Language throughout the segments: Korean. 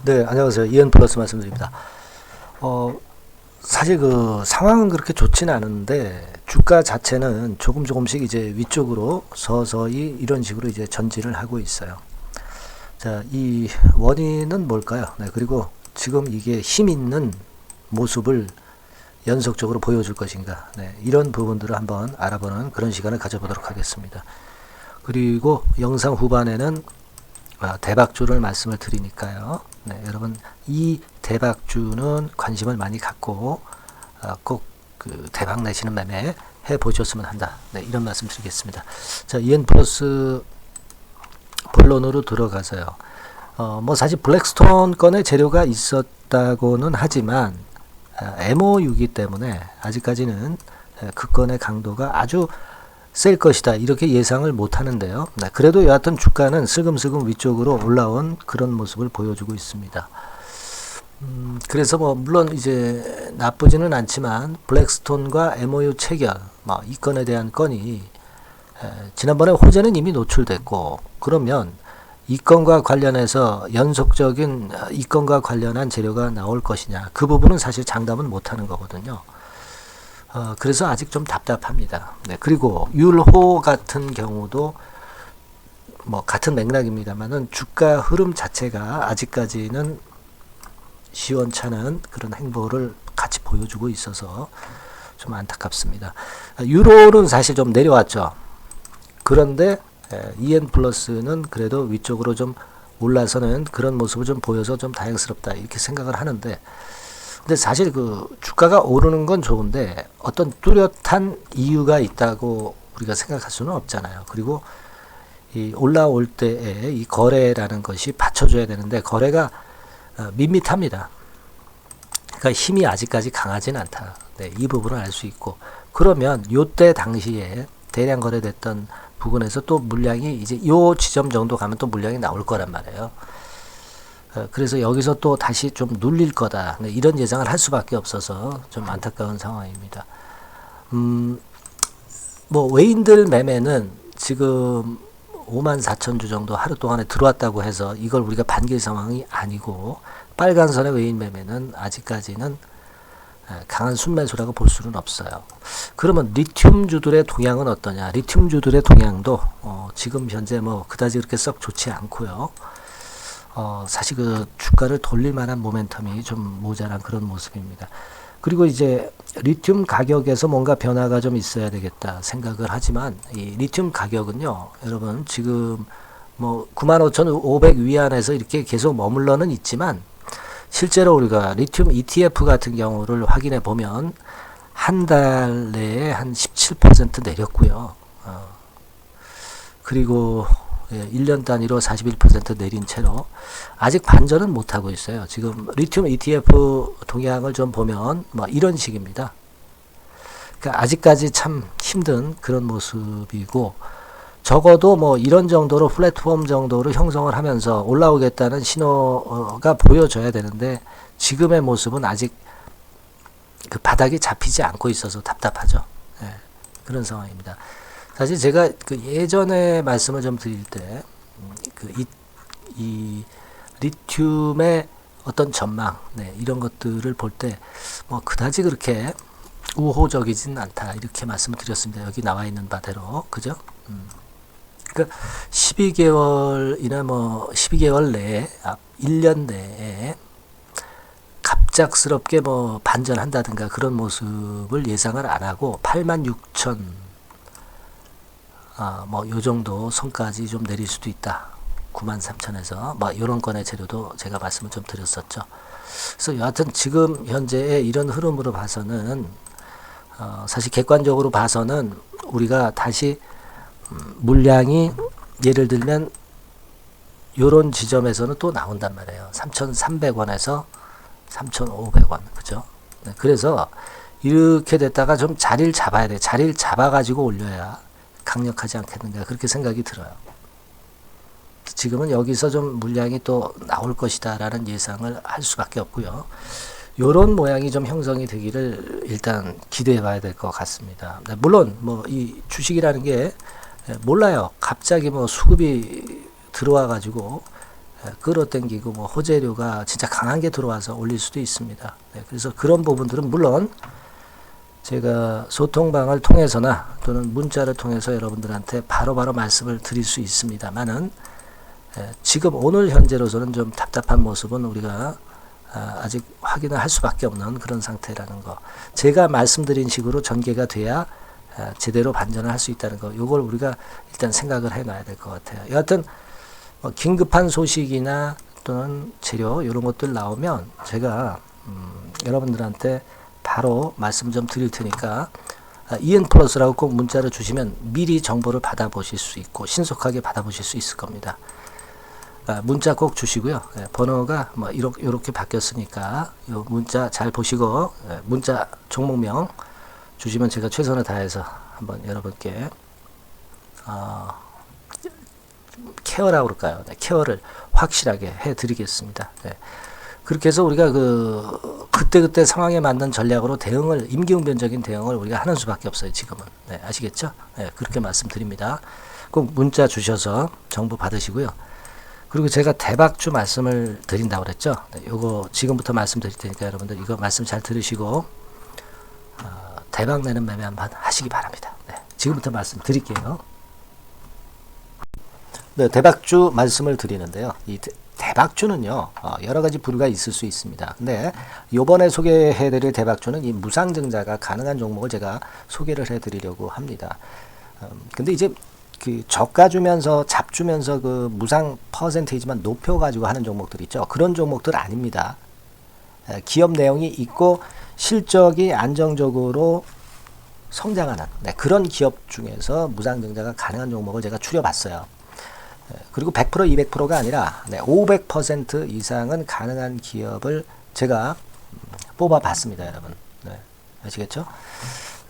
네, 안녕하세요. 이엔 플러스 말씀드립니다. 어, 사실 그 상황은 그렇게 좋지는 않은데 주가 자체는 조금씩 이제 위쪽으로 서서히 이런 식으로 이제 전진을 하고 있어요. 자, 이 원인은 뭘까요? 네, 그리고 지금 이게 힘 있는 모습을 연속적으로 보여줄 것인가? 네, 이런 부분들을 한번 알아보는 그런 시간을 가져보도록 하겠습니다. 그리고 영상 후반에는 대박주를 말씀을 드리니까요. 네, 여러분 이 대박주는 관심을 많이 갖고 꼭 그 대박 내시는 매매 해 보셨으면 한다. 네, 이런 말씀 드리겠습니다. 자, 이엔 플러스 본론으로 들어가서요. 뭐 사실 블랙스톤 건의 재료가 있었다고는 하지만 MOU이기 때문에 아직까지는 그 건의 강도가 아주 셀 것이다 이렇게 예상을 못 하는데요. 그래도 여하튼 주가는 슬금슬금 위쪽으로 올라온 그런 모습을 보여주고 있습니다. 그래서 뭐 물론 이제 나쁘지는 않지만 블랙스톤과 MOU 체결 이 건에 대한 건이 지난번에 호재는 이미 노출됐고, 그러면 이 건과 관련해서 연속적인 이 건과 관련한 재료가 나올 것이냐, 그 부분은 사실 장담은 못하는 거거든요. 그래서 아직 좀 답답합니다. 네, 그리고 율호 같은 경우도 뭐 같은 맥락입니다만은 주가 흐름 자체가 아직까지는 시원찮은 그런 행보를 같이 보여주고 있어서 좀 안타깝습니다. 유로는 사실 좀 내려왔죠. 그런데 EN 플러스는 그래도 위쪽으로 좀 올라서는 그런 모습을 좀 보여서 좀 다행스럽다 이렇게 생각을 하는데, 근데 사실 그 주가가 오르는 건 좋은데 어떤 뚜렷한 이유가 있다고 우리가 생각할 수는 없잖아요. 그리고 이 올라올 때에 이 거래라는 것이 받쳐줘야 되는데 거래가 밋밋합니다. 그러니까 힘이 아직까지 강하진 않다. 네, 이 부분을 알 수 있고, 그러면 요때 당시에 대량 거래됐던 부분에서 또 물량이 이제 요 지점 정도 가면 또 물량이 나올 거란 말이에요. 그래서 여기서 또 다시 좀 눌릴 거다. 네, 이런 예상을 할 수밖에 없어서 좀 안타까운 상황입니다. 뭐 외인들 매매는 지금 54,000주 정도 하루 동안에 들어왔다고 해서 이걸 우리가 반길 상황이 아니고, 빨간선의 외인 매매는 아직까지는 강한 순매수라고 볼 수는 없어요. 그러면 리튬주들의 동향은 어떠냐? 리튬주들의 동향도 지금 현재 뭐 그다지 그렇게 썩 좋지 않고요. 사실 그 주가를 돌릴 만한 모멘텀이 좀 모자란 그런 모습입니다. 그리고 이제 리튬 가격에서 뭔가 변화가 좀 있어야 되겠다 생각을 하지만, 이 리튬 가격은요, 여러분 지금 뭐 95,500 위안에서 이렇게 계속 머물러는 있지만, 실제로 우리가 리튬 ETF 같은 경우를 확인해 보면 한 달 내에 한 17% 내렸고요. 그리고 1년 단위로 41% 내린 채로 아직 반전은 못하고 있어요. 지금 리튬 ETF 동향을 좀 보면 뭐 이런 식입니다. 그러니까 아직까지 참 힘든 그런 모습이고, 적어도 뭐 이런 정도로 플랫폼 정도로 형성을 하면서 올라오겠다는 신호가 보여져야 되는데, 지금의 모습은 아직 그 바닥이 잡히지 않고 있어서 답답하죠. 네, 그런 상황입니다. 사실 제가 그 예전에 말씀을 좀 드릴 때, 이 리튬의 어떤 전망, 네, 이런 것들을 볼 때 뭐 그다지 그렇게 우호적이진 않다 이렇게 말씀을 드렸습니다. 여기 나와 있는 바대로, 그죠? 그러니까 12개월이나 뭐 12개월 내에 1년 내에 갑작스럽게 뭐 반전한다든가 그런 모습을 예상을 안 하고 86,000 뭐 요 정도 선까지 좀 내릴 수도 있다. 93,000에서 뭐 이런 건의 재료도 제가 말씀을 좀 드렸었죠. 그래서 여하튼 지금 현재의 이런 흐름으로 봐서는 사실 객관적으로 봐서는 우리가 다시 물량이 예를 들면 요런 지점에서는 또 나온단 말이에요. 3,300원에서 3,500원, 그죠? 네, 그래서 이렇게 됐다가 좀 자리를 잡아야 돼. 자리를 잡아가지고 올려야 강력하지 않겠는가 그렇게 생각이 들어요. 지금은 여기서 좀 물량이 또 나올 것이다라는 예상을 할 수밖에 없고요. 요런 모양이 좀 형성이 되기를 일단 기대해 봐야 될 것 같습니다. 네, 물론 뭐 이 주식이라는 게 몰라요. 갑자기 뭐 수급이 들어와 가지고 끌어당기고 뭐 호재료가 진짜 강한 게 들어와서 올릴 수도 있습니다. 네, 그래서 그런 부분들은 물론 제가 소통방을 통해서나 또는 문자를 통해서 여러분들한테 바로바로 말씀을 드릴 수 있습니다만은 지금 오늘 현재로서는 좀 답답한 모습은 우리가 아직 확인을 할 수밖에 없는 그런 상태라는 거. 제가 말씀드린 식으로 전개가 돼야 제대로 반전을 할 수 있다는 거. 요걸 우리가 일단 생각을 해놔야 될 것 같아요. 여하튼 긴급한 소식이나 또는 재료 이런 것들 나오면 제가 여러분들한테 바로 말씀 좀 드릴 테니까 EN 플러스라고 꼭 문자를 주시면 미리 정보를 받아보실 수 있고 신속하게 받아보실 수 있을 겁니다. 문자 꼭 주시고요. 번호가 뭐 이렇게 바뀌었으니까 요 문자 잘 보시고 문자 종목명 주시면 제가 최선을 다해서 한번 여러분께 케어라고 그럴까요? 네, 케어를 확실하게 해드리겠습니다. 네. 그렇게 해서 우리가 그때그때 상황에 맞는 전략으로 대응을, 임기응변적인 대응을 우리가 하는 수밖에 없어요, 지금은. 네, 아시겠죠? 네, 그렇게 말씀드립니다. 꼭 문자 주셔서 정보 받으시고요. 그리고 제가 대박주 말씀을 드린다고 그랬죠? 네, 요거 지금부터 말씀드릴 테니까 여러분들 이거 말씀 잘 들으시고, 대박 내는 매매 한번 하시기 바랍니다. 네, 지금부터 말씀드릴게요. 네, 대박주 말씀을 드리는데요. 이 대박주는요, 여러 가지 부류가 있을 수 있습니다. 근데 요번에 소개해드릴 대박주는 이 무상증자가 가능한 종목을 제가 소개를 해드리려고 합니다. 근데 이제 그 저가 주면서 잡 주면서 그 무상 퍼센테이지만 높여가지고 하는 종목들 있죠. 그런 종목들 아닙니다. 기업 내용이 있고 실적이 안정적으로 성장하는 그런 기업 중에서 무상증자가 가능한 종목을 제가 추려봤어요. 그리고 100% 200%가 아니라 500% 이상은 가능한 기업을 제가 뽑아봤습니다, 여러분. 네, 아시겠죠?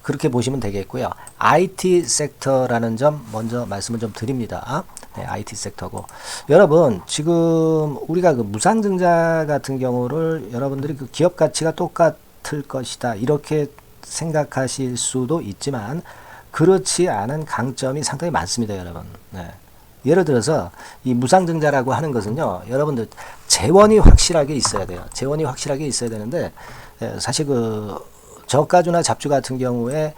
그렇게 보시면 되겠고요. IT 섹터라는 점 먼저 말씀을 좀 드립니다. 네, IT 섹터고 여러분 지금 우리가 그 무상증자 같은 경우를 여러분들이 그 기업 가치가 똑같을 것이다 이렇게 생각하실 수도 있지만 그렇지 않은 강점이 상당히 많습니다, 여러분. 네. 예를 들어서 이 무상증자라고 하는 것은요, 여러분들 재원이 확실하게 있어야 돼요. 재원이 확실하게 있어야 되는데 사실 그 저가주나 잡주 같은 경우에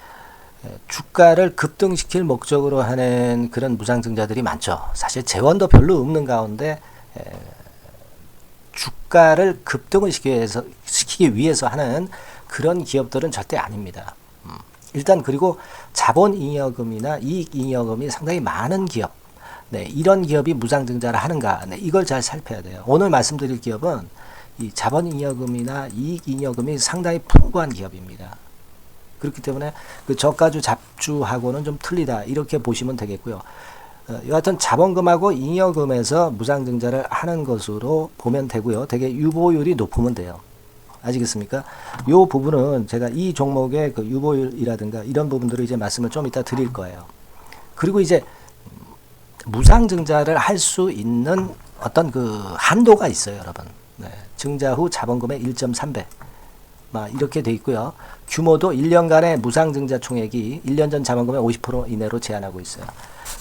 주가를 급등시킬 목적으로 하는 그런 무상증자들이 많죠. 사실 재원도 별로 없는 가운데 주가를 급등을 시키기 위해서 하는 그런 기업들은 절대 아닙니다. 일단 그리고 자본잉여금이나 이익잉여금이 상당히 많은 기업, 네, 이런 기업이 무상증자를 하는가, 네, 이걸 잘 살펴야 돼요. 오늘 말씀드릴 기업은 이 자본잉여금이나 이익잉여금이 상당히 풍부한 기업입니다. 그렇기 때문에 그 저가주 잡주하고는 좀 틀리다 이렇게 보시면 되겠고요. 여하튼 자본금하고 잉여금에서 무상증자를 하는 것으로 보면 되고요. 되게 유보율이 높으면 돼요. 아시겠습니까? 요 부분은 제가 이 종목의 그 유보율이라든가 이런 부분들을 이제 말씀을 좀 이따 드릴 거예요. 그리고 이제 무상증자를 할 수 있는 어떤 그 한도가 있어요, 여러분. 네, 증자 후 자본금의 1.3배. 이렇게 돼 있고요. 규모도 1년간의 무상증자 총액이 1년 전 자본금의 50% 이내로 제한하고 있어요.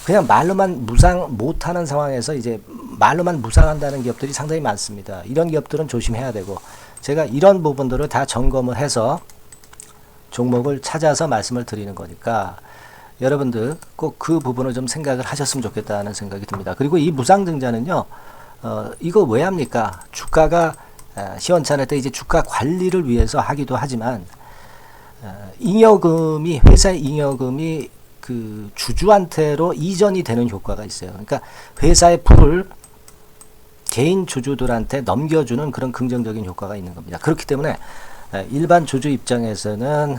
그냥 말로만 무상 못하는 상황에서 이제 말로만 무상한다는 기업들이 상당히 많습니다. 이런 기업들은 조심해야 되고 제가 이런 부분들을 다 점검을 해서 종목을 찾아서 말씀을 드리는 거니까 여러분들 꼭 그 부분을 좀 생각을 하셨으면 좋겠다는 생각이 듭니다. 그리고 이 무상증자는요, 이거 왜 합니까? 주가가 시원찮을 때 이제 주가 관리를 위해서 하기도 하지만, 잉여금이, 회사의 잉여금이 그 주주한테로 이전이 되는 효과가 있어요. 그러니까 회사의 부를 개인 주주들한테 넘겨주는 그런 긍정적인 효과가 있는 겁니다. 그렇기 때문에 일반 주주 입장에서는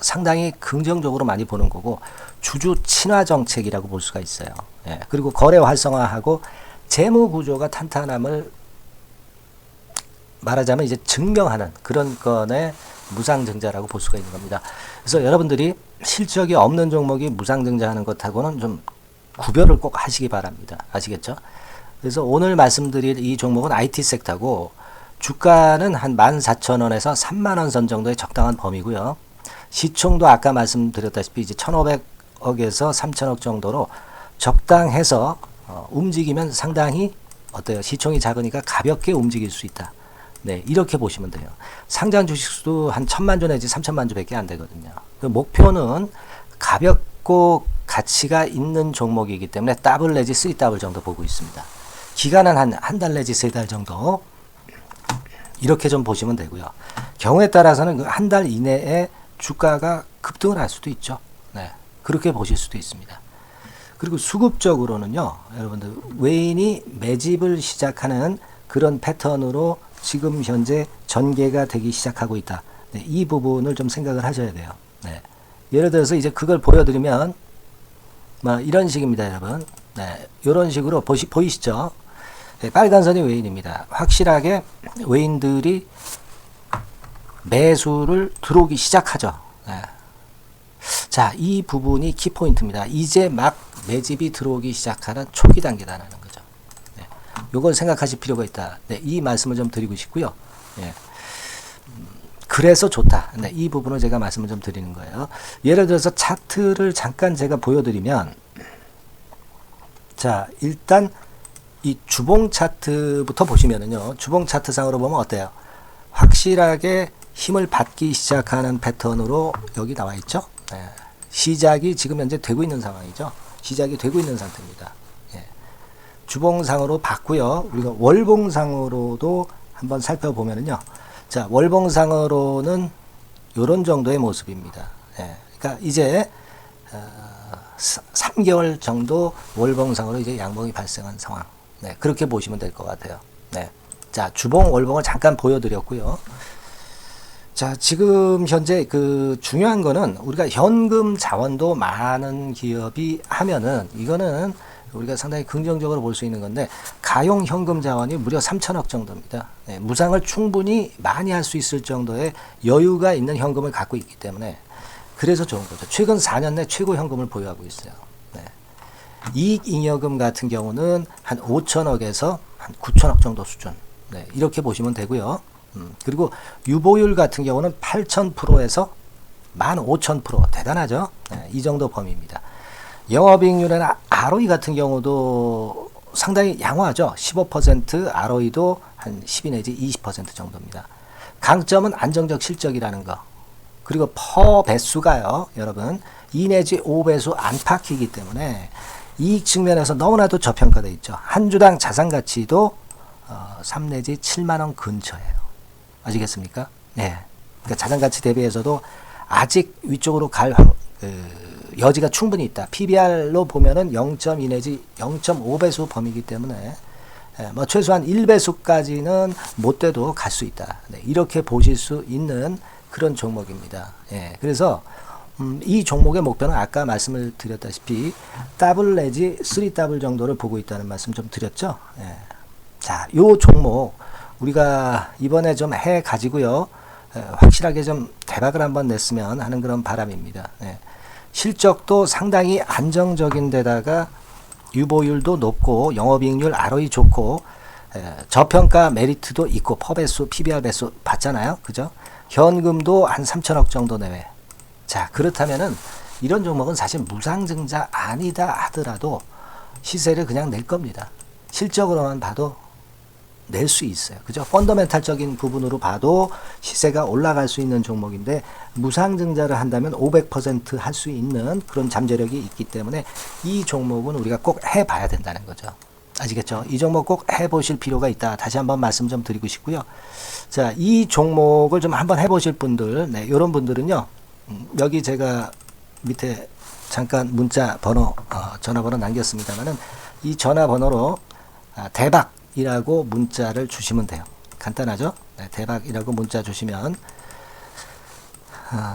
상당히 긍정적으로 많이 보는 거고 주주 친화 정책이라고 볼 수가 있어요. 예, 그리고 거래 활성화하고 재무 구조가 탄탄함을 말하자면 이제 증명하는 그런 건의 무상증자라고 볼 수가 있는 겁니다. 그래서 여러분들이 실적이 없는 종목이 무상증자하는 것하고는 좀 구별을 꼭 하시기 바랍니다. 아시겠죠? 그래서 오늘 말씀드릴 이 종목은 IT 섹터고 주가는 한 14,000원에서 30,000원 선 정도의 적당한 범위고요. 시총도 아까 말씀드렸다시피 이제 1,500억에서 3,000억 정도로 적당해서 움직이면 상당히 어때요? 시총이 작으니까 가볍게 움직일 수 있다. 네, 이렇게 보시면 돼요. 상장 주식수도 한 1000만 주 내지 3000만 주밖에 안 되거든요. 목표는 가볍고 가치가 있는 종목이기 때문에 더블 내지 3더블 정도 보고 있습니다. 기간은 한 달 내지 3달 정도 이렇게 좀 보시면 되고요. 경우에 따라서는 그 한 달 이내에 주가가 급등을 할 수도 있죠. 네, 그렇게 보실 수도 있습니다. 그리고 수급적으로는요, 여러분들 외인이 매집을 시작하는 그런 패턴으로 지금 현재 전개가 되기 시작하고 있다. 네, 이 부분을 좀 생각을 하셔야 돼요. 네, 예를 들어서 이제 그걸 보여드리면 뭐 이런 식입니다, 여러분. 네, 이런 식으로 보이시죠? 네, 빨간 선이 외인입니다. 확실하게 외인들이 매수를 들어오기 시작하죠. 네. 자, 이 부분이 키포인트입니다. 이제 막 매집이 들어오기 시작하는 초기 단계다라는 거죠. 네. 요걸 생각하실 필요가 있다. 네, 이 말씀을 좀 드리고 싶고요. 네. 그래서 좋다. 네, 이 부분을 제가 말씀을 좀 드리는 거예요. 예를 들어서 차트를 잠깐 제가 보여드리면, 자, 일단 이 주봉 차트부터 보시면은요, 주봉 차트상으로 보면 어때요? 확실하게 힘을 받기 시작하는 패턴으로 여기 나와 있죠. 네. 시작이 지금 현재 되고 있는 상황이죠. 시작이 되고 있는 상태입니다. 예. 주봉상으로 봤고요. 우리가 월봉상으로도 한번 살펴보면은요. 자, 월봉상으로는 이런 정도의 모습입니다. 예. 그러니까 이제 3개월 정도 월봉상으로 이제 양봉이 발생한 상황. 네, 그렇게 보시면 될 것 같아요. 네. 자, 주봉, 월봉을 잠깐 보여드렸고요. 자, 지금 현재 그 중요한 거는 우리가 현금 자원도 많은 기업이 하면은 이거는 우리가 상당히 긍정적으로 볼 수 있는 건데, 가용 현금 자원이 무려 3천억 정도입니다. 네, 무상을 충분히 많이 할 수 있을 정도의 여유가 있는 현금을 갖고 있기 때문에 그래서 좋은 거죠. 최근 4년 내 최고 현금을 보유하고 있어요. 네. 이익잉여금 같은 경우는 한 5천억에서 한 9천억 정도 수준. 네, 이렇게 보시면 되고요. 그리고 유보율 같은 경우는 8,000%에서 15,000% 대단하죠. 네, 이 정도 범위입니다. 영업이익률이나 ROE 같은 경우도 상당히 양호하죠. 15% ROE도 한 12 내지 20% 정도입니다. 강점은 안정적 실적이라는 거. 그리고 퍼 배수가요, 여러분 2 내지 5배수 안팎이기 때문에 이익 측면에서 너무나도 저평가되어 있죠. 한 주당 자산 가치도 3 내지 7만 원 근처예요. 아시겠습니까? 네. 그러니까 자산 가치 대비해서도 아직 위쪽으로 갈 여지가 충분히 있다. PBR로 보면은 0.2 내지 0.5배수 범위이기 때문에 뭐 최소한 1배수까지는 못 돼도 갈 수 있다. 네. 이렇게 보실 수 있는 그런 종목입니다. 예. 그래서 이 종목의 목표는 아까 말씀을 드렸다시피 더블 내지 3더블 정도를 보고 있다는 말씀 좀 드렸죠. 예. 자, 요 종목 우리가 이번에 좀 해 가지고요. 확실하게 좀 대박을 한번 냈으면 하는 그런 바람입니다. 예. 실적도 상당히 안정적인 데다가 유보율도 높고 영업이익률 ROE 좋고 저평가 메리트도 있고 퍼배수 PBR 배수 봤잖아요. 그죠? 현금도 한 3천억 정도 내외. 자, 그렇다면은 이런 종목은 사실 무상증자 아니다 하더라도 시세를 그냥 낼 겁니다. 실적으로만 봐도 낼 수 있어요. 그죠? 펀더멘탈적인 부분으로 봐도 시세가 올라갈 수 있는 종목인데 무상증자를 한다면 500% 할 수 있는 그런 잠재력이 있기 때문에 이 종목은 우리가 꼭 해봐야 된다는 거죠. 아시겠죠? 이 종목 꼭 해보실 필요가 있다. 다시 한번 말씀 좀 드리고 싶고요. 자, 이 종목을 좀 한번 해보실 분들, 네, 이런 분들은요, 여기 제가 밑에 잠깐 문자 번호, 전화번호 남겼습니다만은 이 전화번호로 대박이라고 문자를 주시면 돼요. 간단하죠? 네, 대박이라고 문자 주시면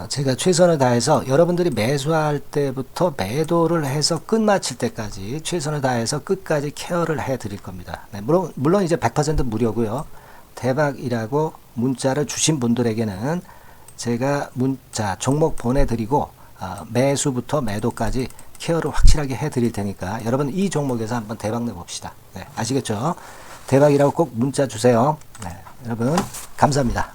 제가 최선을 다해서 여러분들이 매수할 때부터 매도를 해서 끝마칠 때까지 최선을 다해서 끝까지 케어를 해 드릴 겁니다. 네, 물론 이제 100% 무료고요. 대박이라고 문자를 주신 분들에게는 제가 문자 종목 보내드리고 매수부터 매도까지 케어를 확실하게 해 드릴 테니까 여러분 이 종목에서 한번 대박 내봅시다. 네, 아시겠죠? 대박이라고 꼭 문자 주세요. 네, 여러분 감사합니다.